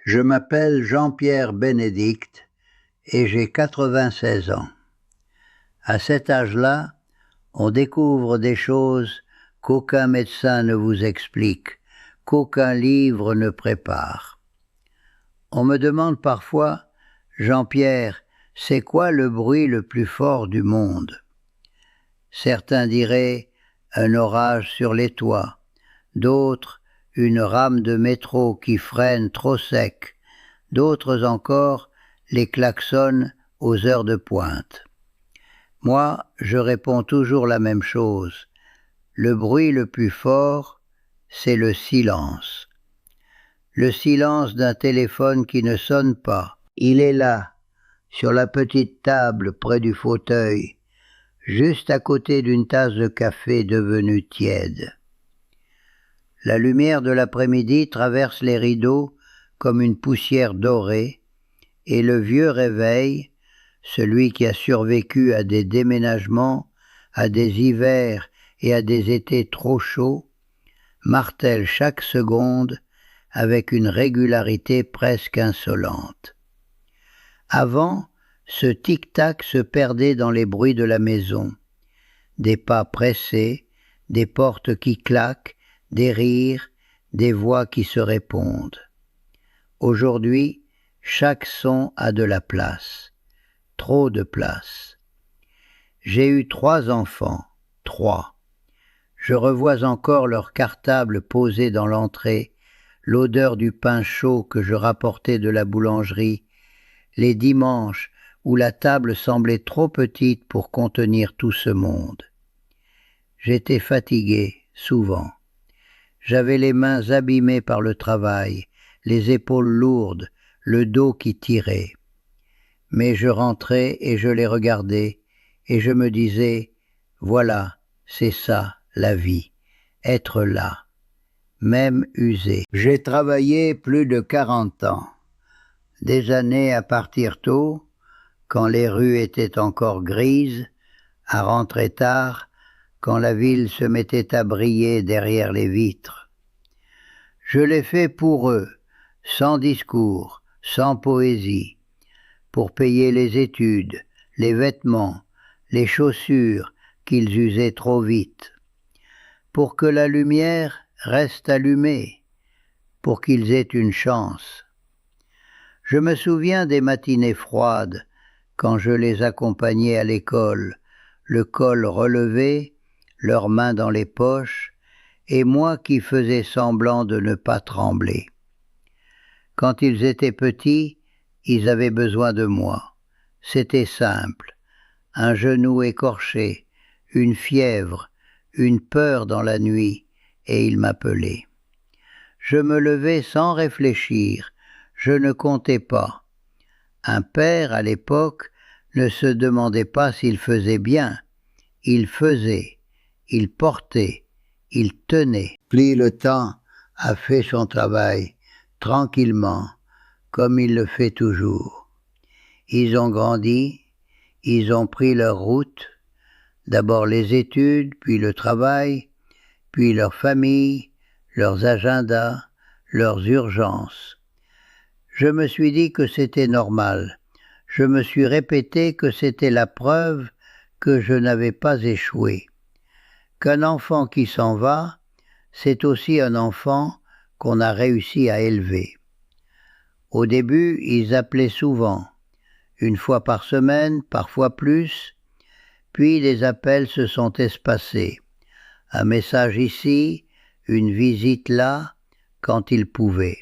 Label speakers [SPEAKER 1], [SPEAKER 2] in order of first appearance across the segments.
[SPEAKER 1] Je m'appelle Jean-Pierre Bénédicte et j'ai 96 ans. À cet âge-là, on découvre des choses qu'aucun médecin ne vous explique, qu'aucun livre ne prépare. On me demande parfois, Jean-Pierre, c'est quoi le bruit le plus fort du monde? Certains diraient un orage sur les toits, d'autres une rame de métro qui freine trop sec, d'autres encore les klaxons aux heures de pointe. Moi, je réponds toujours la même chose. Le bruit le plus fort, c'est le silence. Le silence d'un téléphone qui ne sonne pas. Il est là, sur la petite table près du fauteuil, juste à côté d'une tasse de café devenue tiède. La lumière de l'après-midi traverse les rideaux comme une poussière dorée, et le vieux réveil, celui qui a survécu à des déménagements, à des hivers et à des étés trop chauds, martèle chaque seconde avec une régularité presque insolente. Avant, ce tic-tac se perdait dans les bruits de la maison. Des pas pressés, des portes qui claquent, des rires, des voix qui se répondent. Aujourd'hui, chaque son a de la place, trop de place. J'ai eu 3 enfants, 3. Je revois encore leur cartable posé dans l'entrée, l'odeur du pain chaud que je rapportais de la boulangerie, les dimanches où la table semblait trop petite pour contenir tout ce monde. J'étais fatigué, souvent. J'avais les mains abîmées par le travail, les épaules lourdes, le dos qui tirait. Mais je rentrais et je les regardais, et je me disais, voilà, c'est ça, la vie, être là, même usé. J'ai travaillé plus de 40 ans, des années à partir tôt, quand les rues étaient encore grises, à rentrer tard, quand la ville se mettait à briller derrière les vitres. Je l'ai fait pour eux, sans discours, sans poésie, pour payer les études, les vêtements, les chaussures qu'ils usaient trop vite, pour que la lumière reste allumée, pour qu'ils aient une chance. Je me souviens des matinées froides, quand je les accompagnais à l'école, le col relevé, leurs mains dans les poches, et moi qui faisais semblant de ne pas trembler. Quand ils étaient petits, ils avaient besoin de moi. C'était simple. Un genou écorché, une fièvre, une peur dans la nuit, et ils m'appelaient. Je me levais sans réfléchir, je ne comptais pas. Un père, à l'époque, ne se demandait pas s'il faisait bien. Il faisait, il portait, il tenait. Puis le temps a fait son travail, tranquillement, comme il le fait toujours. Ils ont grandi, ils ont pris leur route, d'abord les études, puis le travail, puis leur famille, leurs agendas, leurs urgences. Je me suis dit que c'était normal. Je me suis répété que c'était la preuve que je n'avais pas échoué. Qu'un enfant qui s'en va, c'est aussi un enfant qu'on a réussi à élever. Au début, ils appelaient souvent, 1 fois par semaine, parfois plus, puis les appels se sont espacés. Un message ici, une visite là, quand ils pouvaient.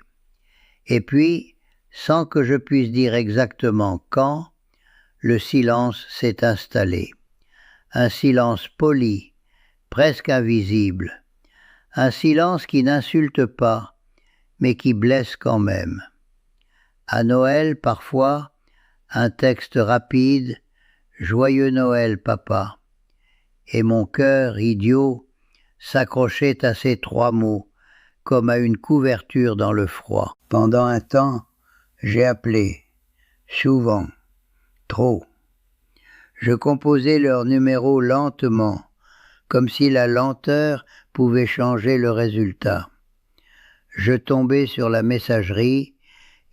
[SPEAKER 1] Et puis, sans que je puisse dire exactement quand, le silence s'est installé. Un silence poli, presque invisible. Un silence qui n'insulte pas, mais qui blesse quand même. À Noël, parfois, un texte rapide, « Joyeux Noël, papa », et mon cœur, idiot, s'accrochait à ces 3 mots, comme à une couverture dans le froid. Pendant un temps, j'ai appelé, souvent, trop. Je composais leur numéro lentement, comme si la lenteur pouvait changer le résultat. Je tombais sur la messagerie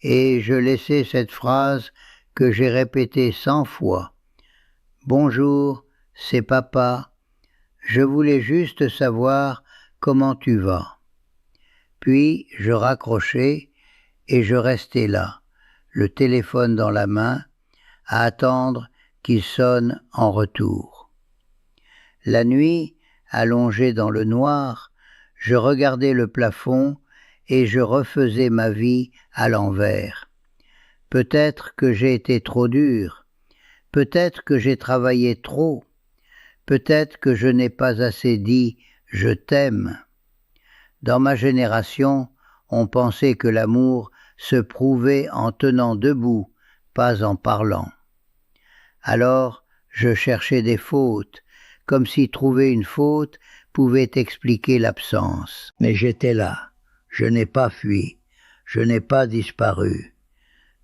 [SPEAKER 1] et je laissai cette phrase que j'ai répétée 100 fois. « Bonjour, c'est papa. Je voulais juste savoir comment tu vas. » Puis je raccrochai et je restai là, le téléphone dans la main, à attendre qu'il sonne en retour. La nuit, allongé dans le noir, je regardais le plafond et je refaisais ma vie à l'envers. Peut-être que j'ai été trop dur, peut-être que j'ai travaillé trop, peut-être que je n'ai pas assez dit « je t'aime ». Dans ma génération, on pensait que l'amour se prouvait en tenant debout, pas en parlant. Alors, je cherchais des fautes, comme si trouver une faute pouvait expliquer l'absence. Mais j'étais là, je n'ai pas fui, je n'ai pas disparu.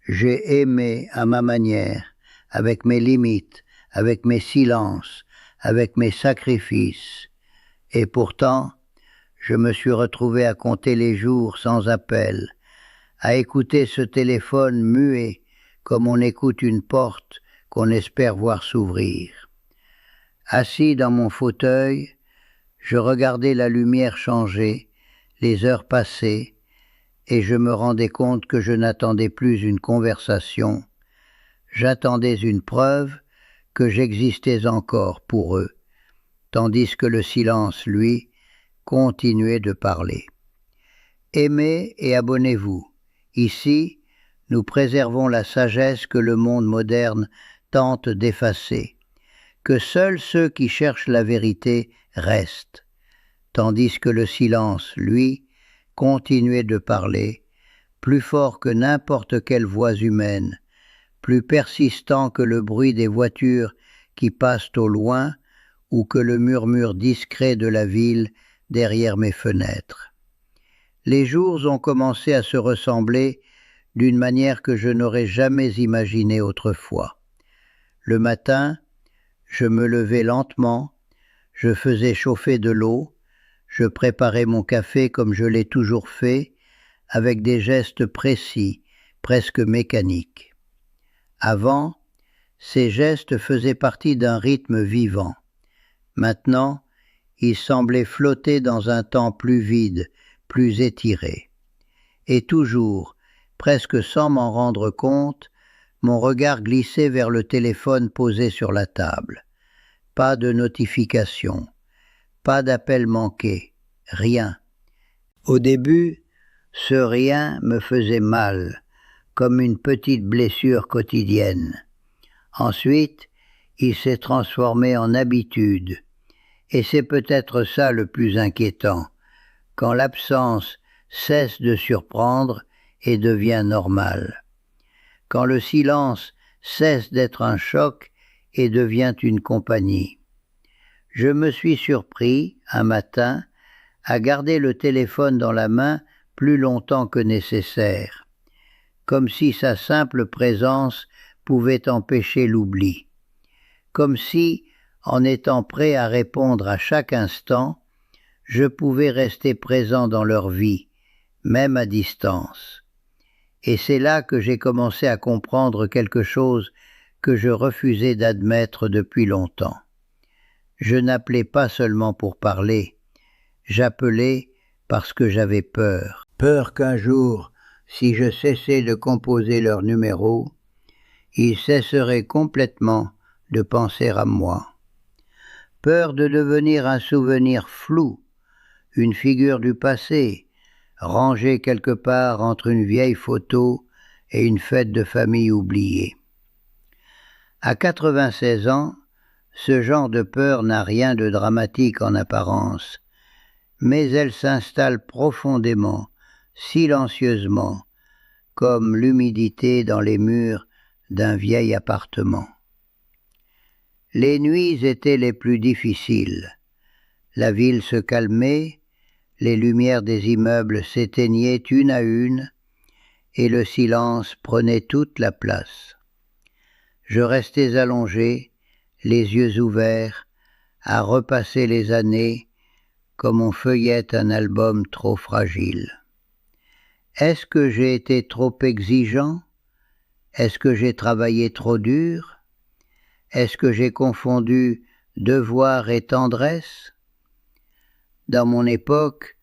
[SPEAKER 1] J'ai aimé à ma manière, avec mes limites, avec mes silences, avec mes sacrifices. Et pourtant, je me suis retrouvé à compter les jours sans appel, à écouter ce téléphone muet comme on écoute une porte qu'on espère voir s'ouvrir. Assis dans mon fauteuil, je regardais la lumière changer, les heures passer, et je me rendais compte que je n'attendais plus une conversation, j'attendais une preuve que j'existais encore pour eux, tandis que le silence, lui, continuait de parler. Aimez et abonnez-vous. Ici, nous préservons la sagesse que le monde moderne tente d'effacer, que seuls ceux qui cherchent la vérité restent, tandis que le silence, lui, continuait de parler, plus fort que n'importe quelle voix humaine, plus persistant que le bruit des voitures qui passent au loin ou que le murmure discret de la ville derrière mes fenêtres. Les jours ont commencé à se ressembler d'une manière que je n'aurais jamais imaginée autrefois. Le matin, je me levais lentement, je faisais chauffer de l'eau, je préparais mon café comme je l'ai toujours fait, avec des gestes précis, presque mécaniques. Avant, ces gestes faisaient partie d'un rythme vivant. Maintenant, ils semblaient flotter dans un temps plus vide, plus étiré. Et toujours, presque sans m'en rendre compte, mon regard glissait vers le téléphone posé sur la table. Pas de notification, pas d'appel manqué, rien. Au début, ce rien me faisait mal, comme une petite blessure quotidienne. Ensuite, il s'est transformé en habitude. Et c'est peut-être ça le plus inquiétant, quand l'absence cesse de surprendre et devient normale. Quand le silence cesse d'être un choc et devient une compagnie. Je me suis surpris, un matin, à garder le téléphone dans la main plus longtemps que nécessaire, comme si sa simple présence pouvait empêcher l'oubli, comme si, en étant prêt à répondre à chaque instant, je pouvais rester présent dans leur vie, même à distance. Et c'est là que j'ai commencé à comprendre quelque chose que je refusais d'admettre depuis longtemps. Je n'appelais pas seulement pour parler, j'appelais parce que j'avais peur. Peur qu'un jour, si je cessais de composer leur numéro, ils cesseraient complètement de penser à moi. Peur de devenir un souvenir flou, une figure du passé, rangée quelque part entre une vieille photo et une fête de famille oubliée. À 96 ans, ce genre de peur n'a rien de dramatique en apparence, mais elle s'installe profondément, silencieusement, comme l'humidité dans les murs d'un vieil appartement. Les nuits étaient les plus difficiles. La ville se calmait, les lumières des immeubles s'éteignaient une à une, et le silence prenait toute la place. Je restais allongé, les yeux ouverts, à repasser les années comme on feuillette un album trop fragile. Est-ce que j'ai été trop exigeant? Est-ce que j'ai travaillé trop dur? Est-ce que j'ai confondu devoir et tendresse? Dans mon époque,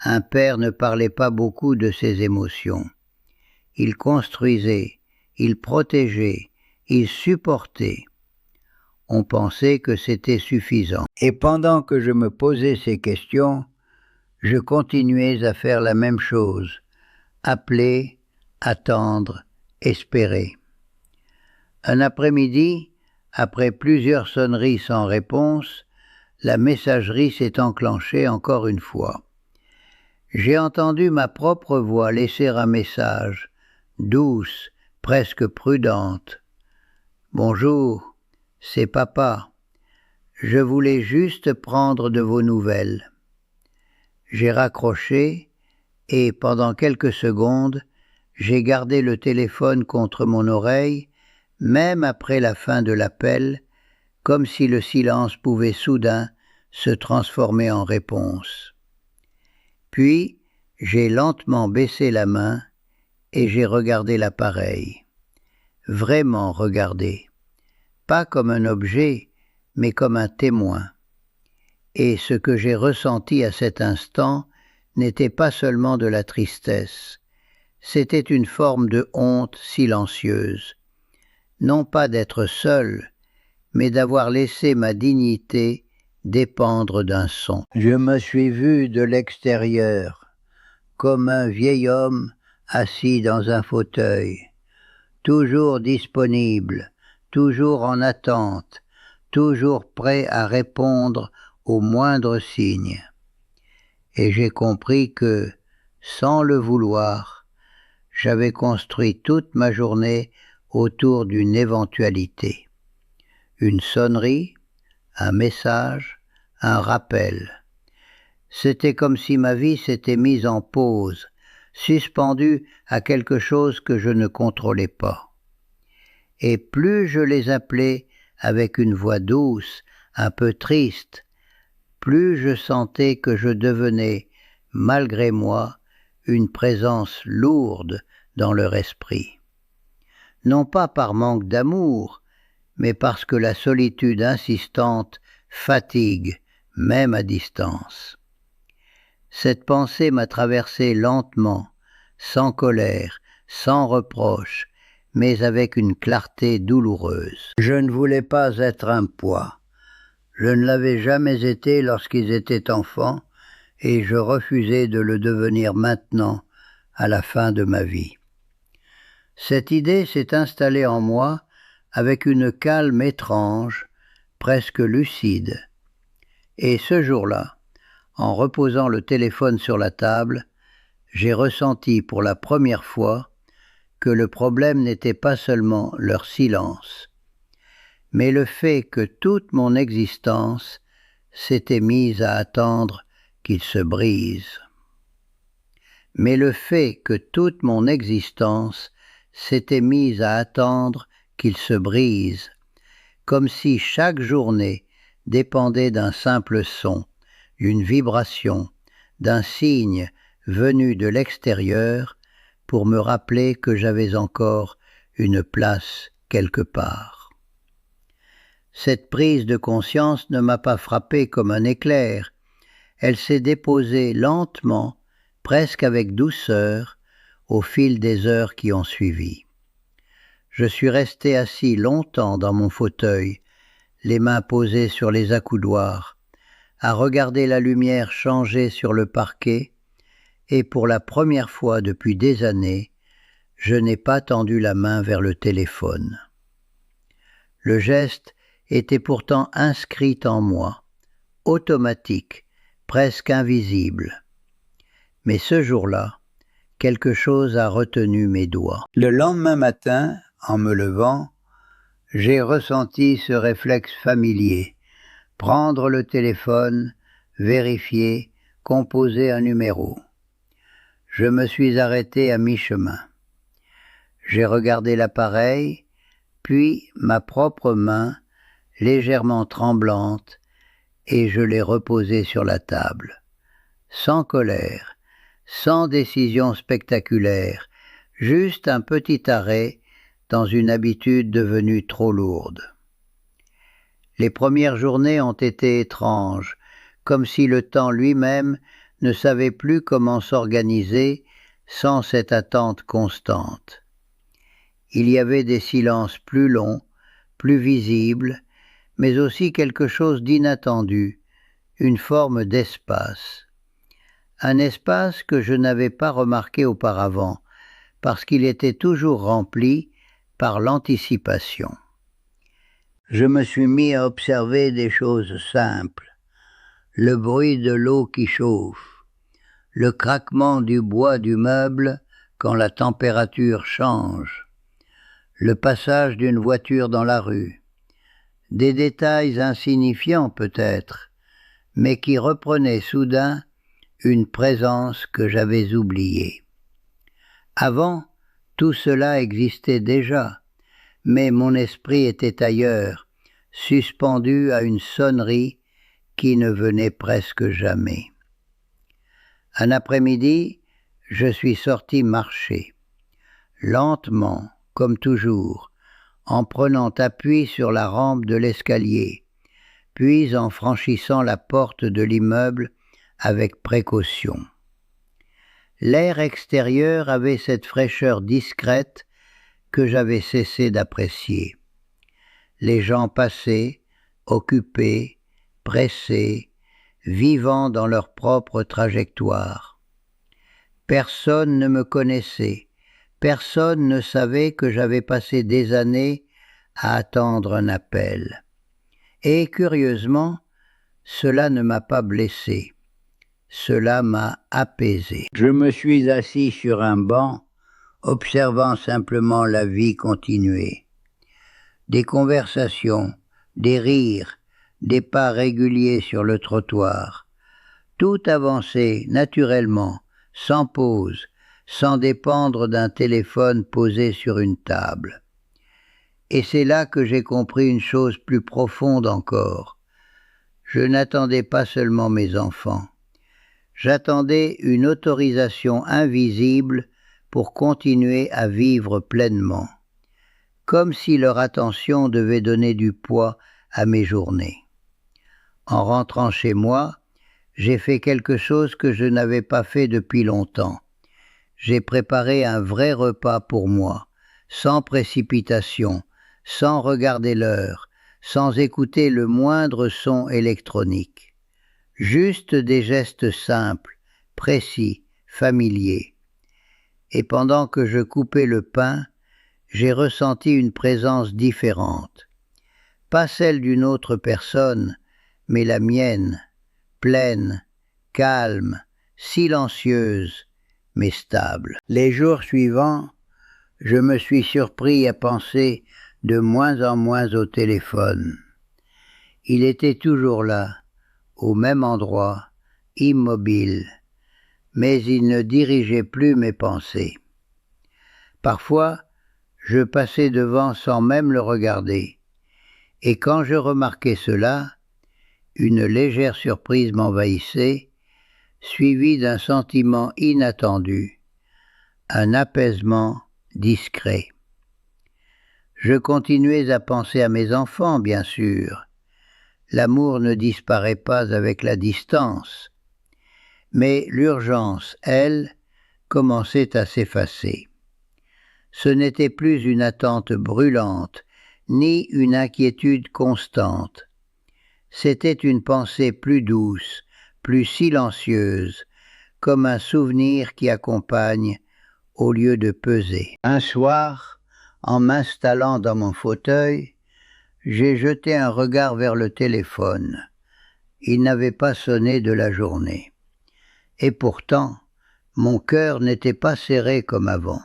[SPEAKER 1] un père ne parlait pas beaucoup de ses émotions. Il construisait, il protégeait, il supportait. On pensait que c'était suffisant. Et pendant que je me posais ces questions, je continuais à faire la même chose, appeler, attendre, espérer. Un après-midi, après plusieurs sonneries sans réponse, la messagerie s'est enclenchée encore une fois. J'ai entendu ma propre voix laisser un message, douce, presque prudente. « Bonjour, c'est papa. Je voulais juste prendre de vos nouvelles. » J'ai raccroché et, pendant quelques secondes, j'ai gardé le téléphone contre mon oreille, même après la fin de l'appel, comme si le silence pouvait soudain se transformer en réponse. Puis, j'ai lentement baissé la main et j'ai regardé l'appareil. Vraiment regardé. Pas comme un objet, mais comme un témoin. Et ce que j'ai ressenti à cet instant n'était pas seulement de la tristesse, c'était une forme de honte silencieuse. Non pas d'être seul, mais d'avoir laissé ma dignité dépendre d'un son. Je me suis vu de l'extérieur, comme un vieil homme assis dans un fauteuil, toujours disponible, toujours en attente, toujours prêt à répondre au moindre signe. Et j'ai compris que, sans le vouloir, j'avais construit toute ma journée autour d'une éventualité. Une sonnerie, un message, un rappel. C'était comme si ma vie s'était mise en pause, suspendue à quelque chose que je ne contrôlais pas. Et plus je les appelais avec une voix douce, un peu triste, plus je sentais que je devenais, malgré moi, une présence lourde dans leur esprit. Non pas par manque d'amour, mais parce que la solitude insistante fatigue, même à distance. Cette pensée m'a traversé lentement, sans colère, sans reproche, mais avec une clarté douloureuse. Je ne voulais pas être un poids. Je ne l'avais jamais été lorsqu'ils étaient enfants, et je refusais de le devenir maintenant, à la fin de ma vie. Cette idée s'est installée en moi avec une calme étrange, presque lucide. Et ce jour-là, en reposant le téléphone sur la table, j'ai ressenti pour la première fois que le problème n'était pas seulement leur silence, mais le fait que toute mon existence s'était mise à attendre qu'ils se brisent. Mais le fait que toute mon existence s'était mise à attendre qu'ils se brisent, comme si chaque journée dépendait d'un simple son, d'une vibration, d'un signe venu de l'extérieur pour me rappeler que j'avais encore une place quelque part. Cette prise de conscience ne m'a pas frappé comme un éclair, elle s'est déposée lentement, presque avec douceur, au fil des heures qui ont suivi. Je suis resté assis longtemps dans mon fauteuil, les mains posées sur les accoudoirs, à regarder la lumière changer sur le parquet, et pour la première fois depuis des années, je n'ai pas tendu la main vers le téléphone. Le geste était pourtant inscrit en moi, automatique, presque invisible. Mais ce jour-là, quelque chose a retenu mes doigts. Le lendemain matin, en me levant, j'ai ressenti ce réflexe familier. Prendre le téléphone, vérifier, composer un numéro. Je me suis arrêté à mi-chemin. J'ai regardé l'appareil, puis ma propre main, légèrement tremblante, et je l'ai reposée sur la table. Sans colère, sans décision spectaculaire, juste un petit arrêt dans une habitude devenue trop lourde. Les premières journées ont été étranges, comme si le temps lui-même ne savait plus comment s'organiser sans cette attente constante. Il y avait des silences plus longs, plus visibles, mais aussi quelque chose d'inattendu, une forme d'espace. Un espace que je n'avais pas remarqué auparavant, parce qu'il était toujours rempli par l'anticipation. Je me suis mis à observer des choses simples, le bruit de l'eau qui chauffe, le craquement du bois du meuble quand la température change, le passage d'une voiture dans la rue, des détails insignifiants peut-être, mais qui reprenaient soudain une présence que j'avais oubliée. Avant, tout cela existait déjà, mais mon esprit était ailleurs, suspendu à une sonnerie qui ne venait presque jamais. Un après-midi, je suis sorti marcher, lentement, comme toujours, en prenant appui sur la rampe de l'escalier, puis en franchissant la porte de l'immeuble avec précaution. L'air extérieur avait cette fraîcheur discrète que j'avais cessé d'apprécier. Les gens passaient, occupés, pressés, vivant dans leur propre trajectoire. Personne ne me connaissait, personne ne savait que j'avais passé des années à attendre un appel. Et curieusement, cela ne m'a pas blessé. Cela m'a apaisé. Je me suis assis sur un banc, observant simplement la vie continuer. Des conversations, des rires, des pas réguliers sur le trottoir. Tout avançait naturellement, sans pause, sans dépendre d'un téléphone posé sur une table. Et c'est là que j'ai compris une chose plus profonde encore. Je n'attendais pas seulement mes enfants. J'attendais une autorisation invisible pour continuer à vivre pleinement, comme si leur attention devait donner du poids à mes journées. En rentrant chez moi, j'ai fait quelque chose que je n'avais pas fait depuis longtemps. J'ai préparé un vrai repas pour moi, sans précipitation, sans regarder l'heure, sans écouter le moindre son électronique. Juste des gestes simples, précis, familiers. Et pendant que je coupais le pain, j'ai ressenti une présence différente. Pas celle d'une autre personne, mais la mienne, pleine, calme, silencieuse, mais stable. Les jours suivants, je me suis surpris à penser de moins en moins au téléphone. Il était toujours là, au même endroit, immobile, mais il ne dirigeait plus mes pensées. Parfois, je passais devant sans même le regarder, et quand je remarquais cela, une légère surprise m'envahissait, suivie d'un sentiment inattendu, un apaisement discret. Je continuais à penser à mes enfants, bien sûr. L'amour ne disparaît pas avec la distance, mais l'urgence, elle, commençait à s'effacer. Ce n'était plus une attente brûlante, ni une inquiétude constante. C'était une pensée plus douce, plus silencieuse, comme un souvenir qui accompagne au lieu de peser. Un soir, en m'installant dans mon fauteuil, j'ai jeté un regard vers le téléphone. Il n'avait pas sonné de la journée. Et pourtant, mon cœur n'était pas serré comme avant.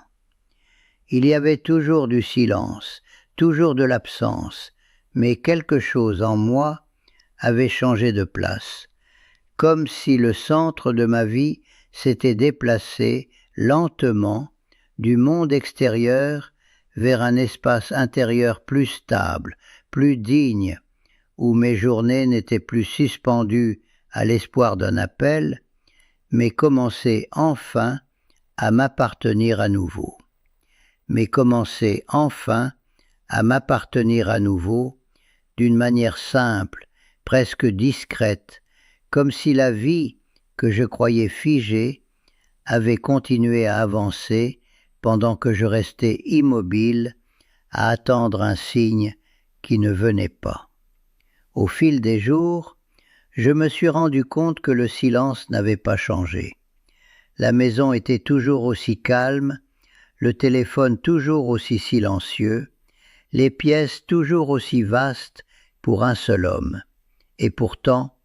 [SPEAKER 1] Il y avait toujours du silence, toujours de l'absence, mais quelque chose en moi avait changé de place, comme si le centre de ma vie s'était déplacé lentement du monde extérieur vers un espace intérieur plus stable, plus digne, où mes journées n'étaient plus suspendues à l'espoir d'un appel, mais commençait enfin à m'appartenir à nouveau. Mais commençait enfin à m'appartenir à nouveau d'une manière simple, presque discrète, comme si la vie que je croyais figée avait continué à avancer pendant que je restais immobile à attendre un signe qui ne venait pas. Au fil des jours, je me suis rendu compte que le silence n'avait pas changé. La maison était toujours aussi calme, le téléphone toujours aussi silencieux, les pièces toujours aussi vastes pour un seul homme. Et pourtant,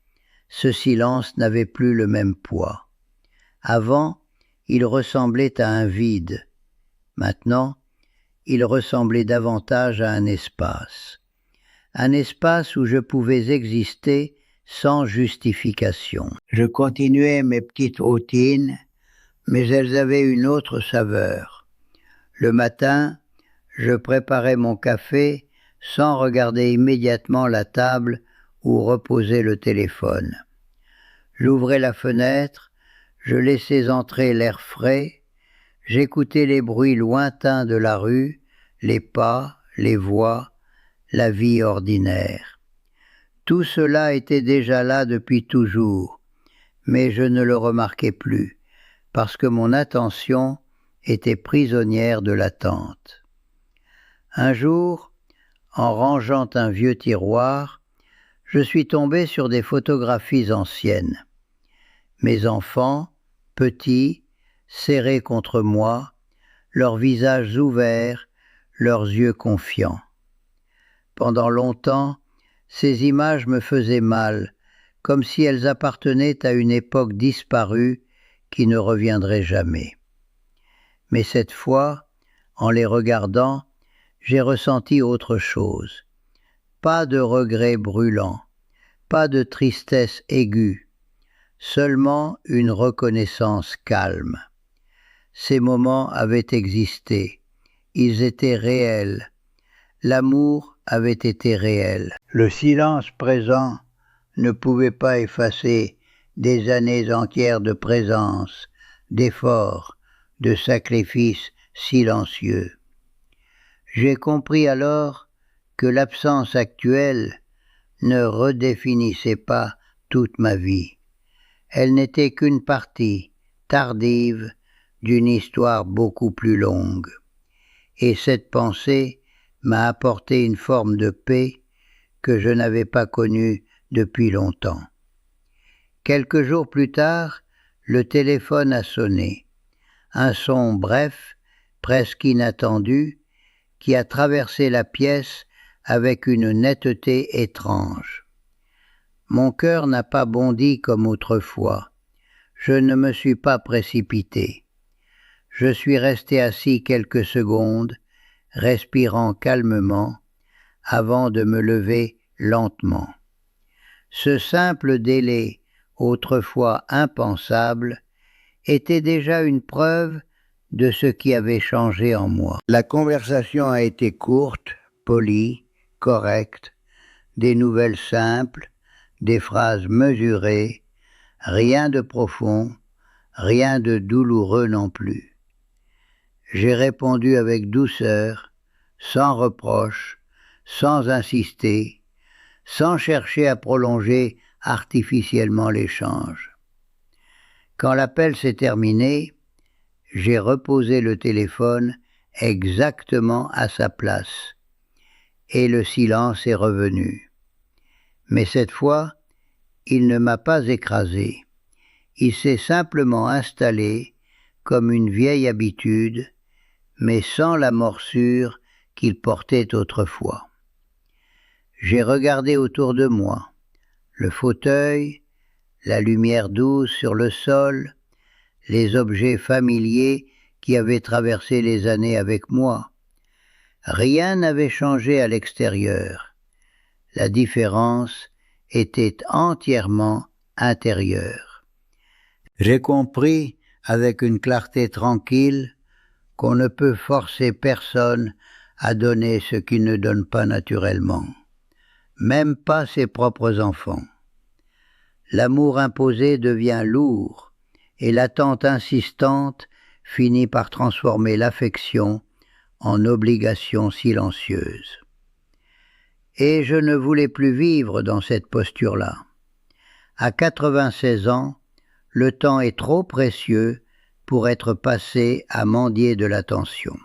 [SPEAKER 1] ce silence n'avait plus le même poids. Avant, il ressemblait à un vide. Maintenant, il ressemblait davantage à un espace où je pouvais exister sans justification. Je continuais mes petites routines, mais elles avaient une autre saveur. Le matin, je préparais mon café sans regarder immédiatement la table où reposait le téléphone. J'ouvrais la fenêtre, je laissais entrer l'air frais, j'écoutais les bruits lointains de la rue, les pas, les voix, la vie ordinaire. Tout cela était déjà là depuis toujours, mais je ne le remarquais plus, parce que mon attention était prisonnière de l'attente. Un jour, en rangeant un vieux tiroir, je suis tombé sur des photographies anciennes. Mes enfants, petits, serrés contre moi, leurs visages ouverts, leurs yeux confiants. Pendant longtemps, ces images me faisaient mal, comme si elles appartenaient à une époque disparue qui ne reviendrait jamais. Mais cette fois, en les regardant, j'ai ressenti autre chose. Pas de regret brûlant, pas de tristesse aiguë, seulement une reconnaissance calme. Ces moments avaient existé, ils étaient réels. L'amour avait été réel. Le silence présent ne pouvait pas effacer des années entières de présence, d'efforts, de sacrifices silencieux. J'ai compris alors que l'absence actuelle ne redéfinissait pas toute ma vie. Elle n'était qu'une partie, tardive, d'une histoire beaucoup plus longue. Et cette pensée m'a apporté une forme de paix que je n'avais pas connue depuis longtemps. Quelques jours plus tard, le téléphone a sonné. Un son bref, presque inattendu, qui a traversé la pièce avec une netteté étrange. Mon cœur n'a pas bondi comme autrefois. Je ne me suis pas précipité. Je suis resté assis quelques secondes, respirant calmement, avant de me lever lentement. Ce simple délai, autrefois impensable, était déjà une preuve de ce qui avait changé en moi. La conversation a été courte, polie, correcte, des nouvelles simples, des phrases mesurées, rien de profond, rien de douloureux non plus. J'ai répondu avec douceur, sans reproche, sans insister, sans chercher à prolonger artificiellement l'échange. Quand l'appel s'est terminé, j'ai reposé le téléphone exactement à sa place, et le silence est revenu. Mais cette fois, il ne m'a pas écrasé. Il s'est simplement installé comme une vieille habitude, mais sans la morsure qu'il portait autrefois. J'ai regardé autour de moi, le fauteuil, la lumière douce sur le sol, les objets familiers qui avaient traversé les années avec moi. Rien n'avait changé à l'extérieur. La différence était entièrement intérieure. J'ai compris, avec une clarté tranquille, qu'on ne peut forcer personne à donner ce qu'il ne donne pas naturellement, même pas ses propres enfants. L'amour imposé devient lourd, et l'attente insistante finit par transformer l'affection en obligation silencieuse. Et je ne voulais plus vivre dans cette posture-là. À 96 ans, le temps est trop précieux pour être passé à mendier de l'attention.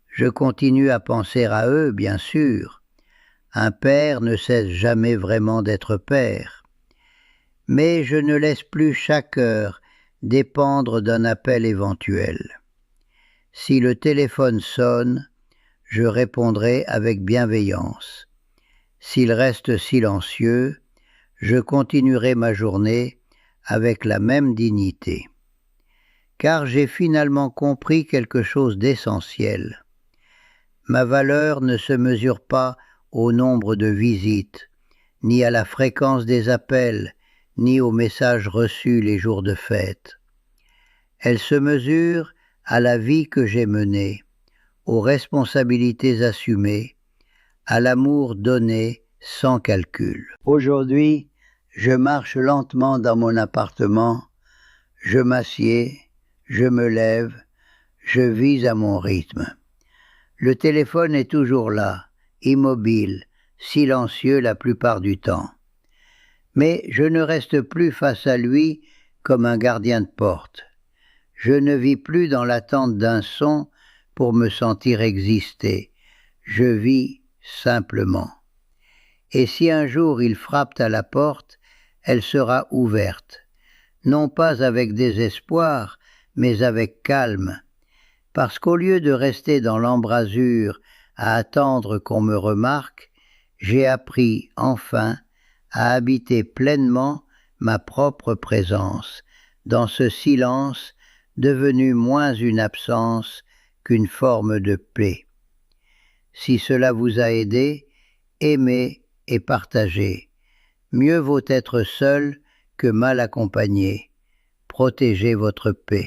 [SPEAKER 1] Je continue à penser à eux, bien sûr. Un père ne cesse jamais vraiment d'être père. Mais je ne laisse plus chaque heure dépendre d'un appel éventuel. Si le téléphone sonne, je répondrai avec bienveillance. S'il reste silencieux, je continuerai ma journée avec la même dignité. Car j'ai finalement compris quelque chose d'essentiel. Ma valeur ne se mesure pas au nombre de visites, ni à la fréquence des appels, ni aux messages reçus les jours de fête. Elle se mesure à la vie que j'ai menée, aux responsabilités assumées, à l'amour donné sans calcul. Aujourd'hui, je marche lentement dans mon appartement, je m'assieds, je me lève, je vis à mon rythme. Le téléphone est toujours là, immobile, silencieux la plupart du temps. Mais je ne reste plus face à lui comme un gardien de porte. Je ne vis plus dans l'attente d'un son pour me sentir exister. Je vis simplement. Et si un jour il frappe à la porte, elle sera ouverte, non pas avec désespoir, mais avec calme, parce qu'au lieu de rester dans l'embrasure à attendre qu'on me remarque, j'ai appris enfin à habiter pleinement ma propre présence, dans ce silence devenu moins une absence qu'une forme de paix. Si cela vous a aidé, aimez et partagez. Mieux vaut être seul que mal accompagné. Protégez votre paix.